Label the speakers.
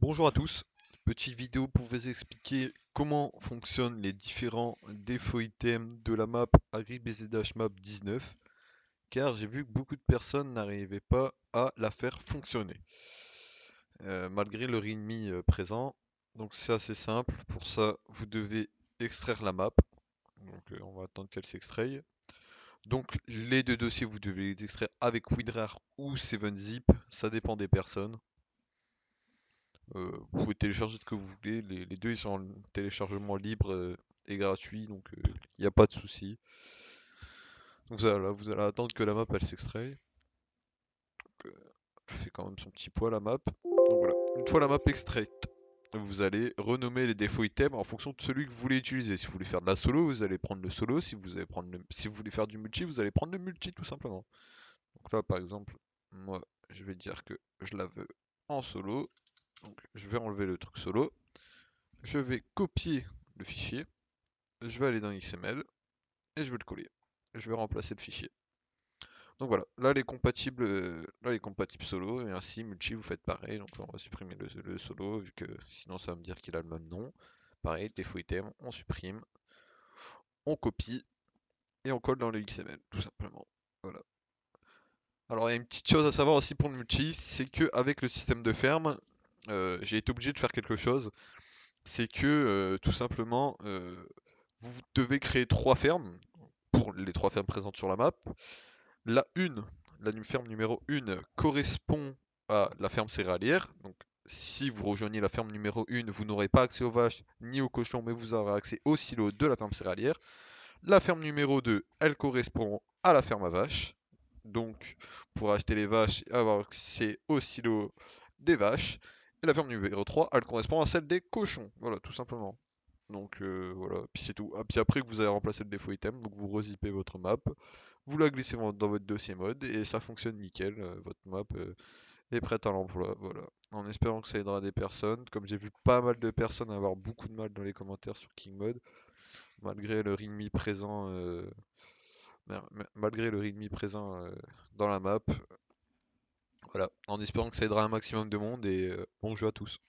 Speaker 1: Bonjour à tous, petite vidéo pour vous expliquer comment fonctionnent les différents défauts items de la map AgriBZH Map 19, car j'ai vu que beaucoup de personnes n'arrivaient pas à la faire fonctionner, malgré leur ennemi présent. Donc c'est assez simple, pour ça vous devez extraire la map, donc on va attendre qu'elle s'extraye. Donc les deux dossiers vous devez les extraire avec WinRAR ou 7-Zip, ça dépend des personnes. Vous pouvez télécharger ce que vous voulez, les deux ils sont en téléchargement libre et gratuit, donc il n'y a pas de souci. Donc voilà, vous allez attendre que la map elle s'extrait. Elle fait quand même son petit poids la map. Donc voilà, une fois la map extraite, vous allez renommer les défauts items en fonction de celui que vous voulez utiliser. Si vous voulez faire de la solo, vous allez prendre le solo. Si vous voulez faire du multi, vous allez prendre le multi tout simplement. Donc là par exemple, moi je vais dire que je la veux en solo. Donc je vais enlever le truc solo. Je vais copier le fichier, je vais aller dans XML et je vais le coller. Je vais remplacer le fichier. Donc voilà, là il est compatible solo et ainsi multi vous faites pareil. Donc là on va supprimer le solo vu que sinon ça va me dire qu'il a le même nom. Pareil, défaut item, on supprime, on copie et on colle dans le XML tout simplement. Voilà. Alors il y a une petite chose à savoir aussi pour le multi, c'est que avec le système de ferme, j'ai été obligé de faire quelque chose. C'est que tout simplement vous devez créer 3 fermes pour les 3 fermes présentes sur la map. La une, ferme numéro 1 correspond à la ferme céréalière. Donc si vous rejoignez la ferme numéro 1, vous n'aurez pas accès aux vaches ni aux cochons, mais vous aurez accès au silo de la ferme céréalière. La ferme numéro 2, elle correspond à la ferme à vaches. Donc pour acheter les vaches et avoir accès au silo des vaches. Et la ferme numéro 3, elle correspond à celle des cochons. Voilà, tout simplement. Donc voilà, puis c'est tout. Ah, puis après que vous avez remplacé le défaut item, donc vous rezippez votre map, vous la glissez dans votre dossier mode et ça fonctionne nickel. Votre map est prête à l'emploi. Voilà. En espérant que ça aidera des personnes. Comme j'ai vu pas mal de personnes avoir beaucoup de mal dans les commentaires sur King Mode, malgré leur ennemi présent, malgré leur ennemi présent dans la map. Voilà. En espérant que ça aidera un maximum de monde et bon jeu à tous.